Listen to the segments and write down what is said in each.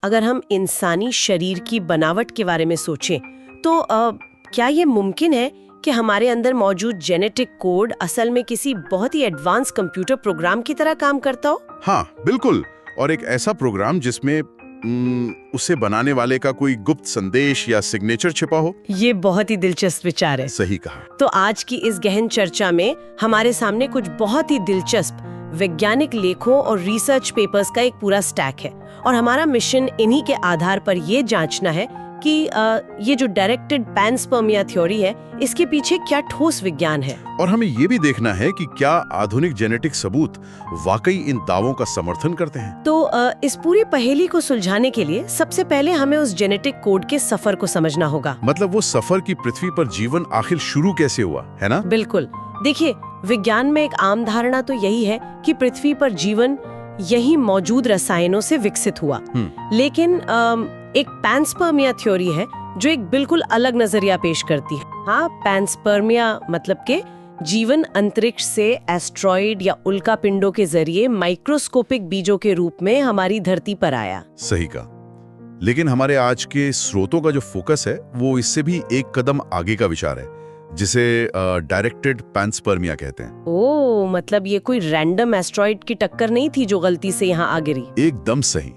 अगर हम इंसानी शरीर की बनावट के बारे में सोचें तो क्या ये मुमकिन है कि हमारे अंदर मौजूद जेनेटिक कोड असल में किसी बहुत ही एडवांस कंप्यूटर प्रोग्राम की तरह काम करता हो? हाँ, बिल्कुल। और एक ऐसा प्रोग्राम जिसमें उसे बनाने वाले का कोई गुप्त संदेश या सिग्नेचर छिपा हो। ये बहुत ही दिलचस्प विचार है। सही कहा। तो आज की इस गहन चर्चा में हमारे सामने कुछ बहुत ही दिलचस्प वैज्ञानिक लेखों और रिसर्च पेपर्स का एक पूरा स्टैक है और हमारा मिशन इन्हीं के आधार पर ये जांचना है कि ये जो डायरेक्टेड पैनस्पर्मिया थ्योरी है इसके पीछे क्या ठोस विज्ञान है। और हमें ये भी देखना है कि क्या आधुनिक जेनेटिक सबूत वाकई इन दावों का समर्थन करते हैं। तो इस पूरी पहेली को सुलझाने के लिए सबसे पहले हमें उस जेनेटिक कोड के सफर को समझना होगा। मतलब वो सफर की पृथ्वी पर जीवन आखिर शुरू कैसे हुआ, है ना? बिल्कुल। देखिए, विज्ञान में एक आम धारणा तो यही है कि पृथ्वी पर जीवन यही मौजूद रसायनों से विकसित हुआ। लेकिन एक पैनस्पर्मिया थ्योरी है जो एक बिल्कुल अलग नजरिया पेश करती है। हाँ, पैनस्पर्मिया मतलब के जीवन अंतरिक्ष से एस्ट्रॉइड या उल्का पिंडों के जरिए माइक्रोस्कोपिक बीजों के रूप में हमारी धरती पर आया। सही कहा। लेकिन हमारे आज के स्रोतों का जो फोकस है वो इससे भी एक कदम आगे का विचार है, जिसे डायरेक्टेड पैनस्पर्मिया कहते हैं। ओह, मतलब ये कोई रैंडम एस्ट्रॉइड की टक्कर नहीं थी जो गलती से यहाँ आ गिरी। एकदम सही।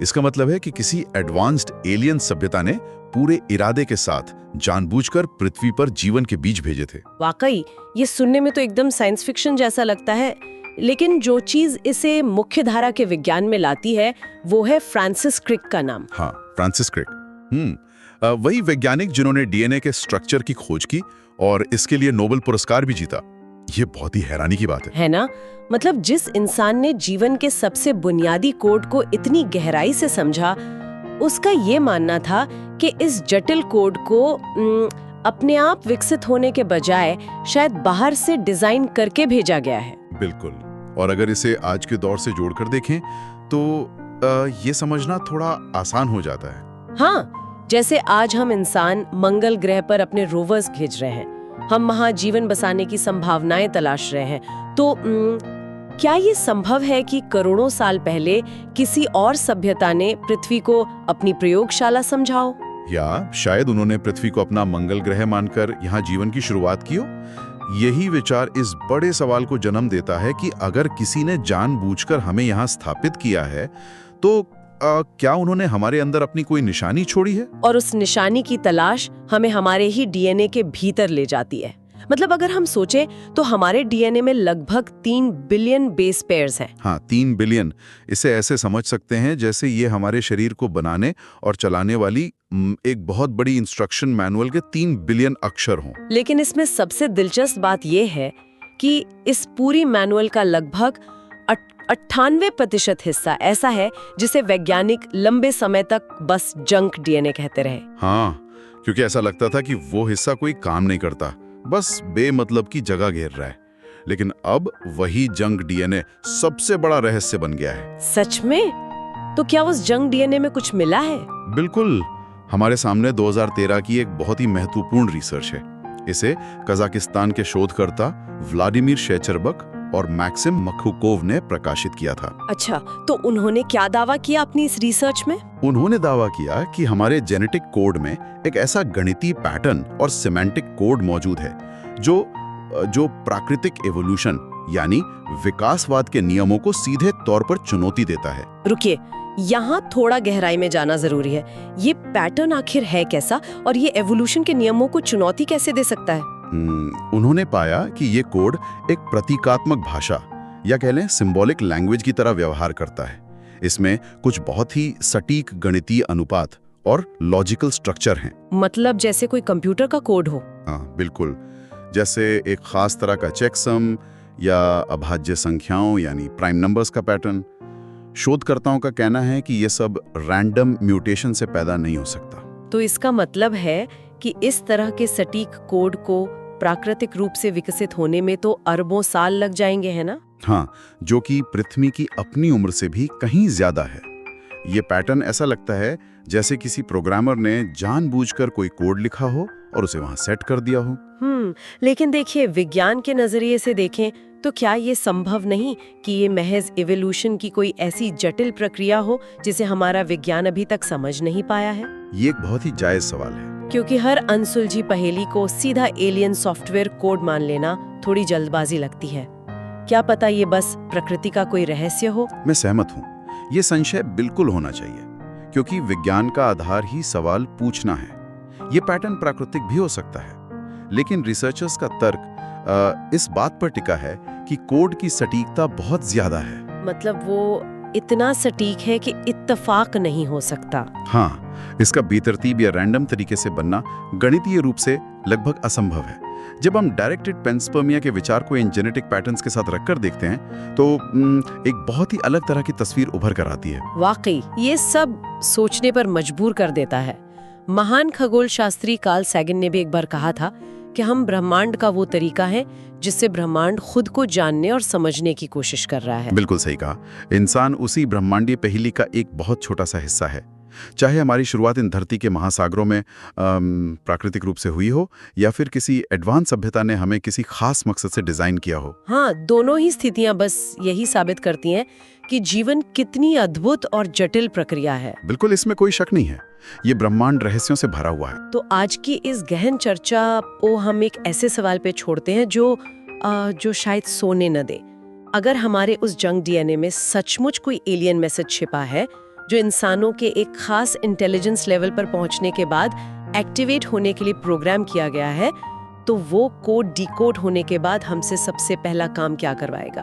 इसका मतलब है कि किसी एडवांस्ड एलियन सभ्यता ने पूरे इरादे के साथ जानबूझकर पृथ्वी पर जीवन के बीज भेजे थे। वाकई ये सुनने में तो एकदम साइंस फिक्शन जैसा लगता है, लेकिन जो चीज इसे मुख्य धारा के विज्ञान में लाती है वो है फ्रांसिस क्रिक का नाम। हाँ, फ्रांसिस क्रिक। वही वैज्ञानिक जिन्होंने डीएनए के स्ट्रक्चर की खोज की और इसके लिए नोबेल पुरस्कार भी जीता। ये बहुत ही हैरानी की बात है ना? मतलब जिस इंसान ने जीवन के सबसे बुनियादी कोड को इतनी गहराई से समझा, उसका ये मानना था कि इस जटिल कोड को अपने आप विकसित होने के बजाय शायद बाहर से डिजाइन करके भेजा गया है। बिल्कुल। और अगर इसे आज के दौर से जोड़कर देखें तो ये समझना थोड़ा आसान हो जाता है। हाँ, जैसे आज हम इंसान मंगल ग्रह पर अपने रोवर्स भेज रहे हैं, हम वहां जीवन बसाने की संभावनाएं तलाश रहे हैं, तो क्या ये संभव है कि करोड़ों साल पहले किसी और सभ्यता ने पृथ्वी को अपनी प्रयोगशाला समझा हो? या शायद उन्होंने पृथ्वी को अपना मंगल ग्रह मानकर यहाँ जीवन की शुरुआत की हो। यही विचार इस बड़े सवाल को जन्म देता है कि अगर किसी ने जानबूझकर हमें यहाँ स्थापित किया है तो क्या उन्होंने हमारे अंदर अपनी कोई निशानी छोड़ी है? और उस निशानी की तलाश हमें हमारे ही डीएनए के भीतर ले जाती है। मतलब अगर हम सोचें तो हमारे डीएनए में लगभग 3 बिलियन बेस पेयर्स हैं। हाँ, 3 बिलियन। इसे ऐसे समझ सकते हैं जैसे ये हमारे शरीर को बनाने और चलाने वाली एक बहुत बड़ी इंस्ट्रक्शन मैनुअल के 3 बिलियन अक्षर हों। लेकिन इसमें सबसे दिलचस्प बात यह है कि इस पूरी मैनुअल का लगभग 98% हिस्सा ऐसा है जिसे वैज्ञानिक लंबे समय तक बस जंक डीएनए कहते रहे। हाँ, क्योंकि ऐसा लगता था कि वो हिस्सा कोई काम नहीं करता, बस बेमतलब की जगह घेर रहा है। लेकिन अब वही जंक डीएनए सबसे बड़ा रहस्य बन गया है। सच में? तो क्या उस जंक डीएनए में कुछ मिला है? बिल्कुल। हमारे सामने 2013 की एक बहुत ही महत्वपूर्ण रिसर्च है। इसे कजाकिस्तान के शोधकर्ता व्लादिमीर शेचरबक और मैक्सिम मखुकोव ने प्रकाशित किया था। अच्छा, तो उन्होंने क्या दावा किया अपनी इस रिसर्च में? उन्होंने दावा किया कि हमारे जेनेटिक कोड में एक ऐसा गणितीय पैटर्न और सिमेंटिक कोड मौजूद है जो प्राकृतिक एवोल्यूशन यानी विकासवाद के नियमों को सीधे तौर पर चुनौती देता है। रुकिए, यहाँ थोड़ा गहराई में जाना जरूरी है। ये पैटर्न आखिर है कैसा और ये एवोल्यूशन के नियमों को चुनौती कैसे दे सकता है? उन्होंने पाया कि ये कोड एक प्रतीकात्मक भाषा या कह लें सिंबॉलिक लैंग्वेज की तरह व्यवहार करता है। इसमें कुछ बहुत ही सटीक गणितीय अनुपात और लॉजिकल स्ट्रक्चर हैं। मतलब जैसे कोई कंप्यूटर का कोड हो? हाँ, बिल्कुल। जैसे एक खास तरह का चेकसम या अभाज्य संख्याओं यानी प्राइम नंबर्स का पैटर्न। शोधकर्ताओं का कहना है कि ये सब रैंडम म्यूटेशन से पैदा नहीं हो सकता। तो इसका मतलब है कि इस तरह के सटीक कोड को प्राकृतिक रूप से विकसित होने में तो अरबों साल लग जाएंगे, है ना? हाँ, जो कि पृथ्वी की अपनी उम्र से भी कहीं ज्यादा है। ये पैटर्न ऐसा लगता है जैसे किसी प्रोग्रामर ने जानबूझकर कोई कोड लिखा हो और उसे वहां सेट कर दिया हो। लेकिन देखिए, विज्ञान के नजरिए से देखें तो क्या ये संभव नहीं कि ये महज इवोल्यूशन की कोई ऐसी जटिल प्रक्रिया हो जिसे हमारा विज्ञान अभी तक समझ नहीं पाया है? ये एक बहुत ही जायज सवाल है। क्योंकि हर अनसुलझी पहेली को सीधा एलियन सॉफ्टवेयर कोड मान लेना थोड़ी जल्दबाजी लगती है। क्या पता ये बस प्रकृति का कोई रहस्य हो? मैं सहमत हूँ। ये संशय बिल्कुल होना चाहिए, क्योंकि विज्ञान का आधार ही सवाल पूछना है। ये पैटर्न प्राकृतिक भी हो सकता है, लेकिन रिसर्चर्स का तर्क इस बात पर टिका है कि कोड की सटीकता बहुत ज्यादा है। मतलब वो इतना सटीक है कि इत्तेफाक नहीं हो सकता। हाँ, इसका बेतरतीब या रैंडम तरीके से बनना गणितीय रूप से लगभग असंभव है। जब हम डायरेक्टेड पेंस्पर्मिया के विचार को इन जेनेटिक पैटर्न्स के साथ रखकर देखते हैं तो एक बहुत ही अलग तरह की तस्वीर उभर कर आती है। वाकई ये सब सोचने पर मजबूर कर देता है। महान खगोल शास्त्री कार्ल सैगन ने भी एक बार कहा था कि हम ब्रह्मांड का वो तरीका है जिससे ब्रह्मांड खुद को जानने और समझने की कोशिश कर रहा है। बिल्कुल सही कहा। इंसान उसी ब्रह्मांडीय पहेली का एक बहुत छोटा सा हिस्सा है। चाहे हमारी शुरुआत इन धरती के महासागरों में प्राकृतिक रूप से हुई हो या फिर किसी एडवांस सभ्यता ने हमें किसी खास मकसद से डिजाइन किया हो। हाँ, दोनों ही स्थितियां बस यही साबित करती हैं कि जीवन कितनी अद्भुत और जटिल प्रक्रिया है। बिल्कुल, इसमें कोई शक नहीं है। ये ब्रह्मांड रहस्यों से भरा हुआ है। तो आज की इस गहन चर्चा को हम एक ऐसे सवाल पे छोड़ते हैं जो शायद सोने न दे। अगर हमारे उस जंग डीएनए में सचमुच कोई एलियन मैसेज छिपा है जो इंसानों के एक खास इंटेलिजेंस लेवल पर पहुंचने के बाद एक्टिवेट होने के लिए प्रोग्राम किया गया है, तो वो कोड डिकोड होने के बाद हमसे सबसे पहला काम क्या करवाएगा?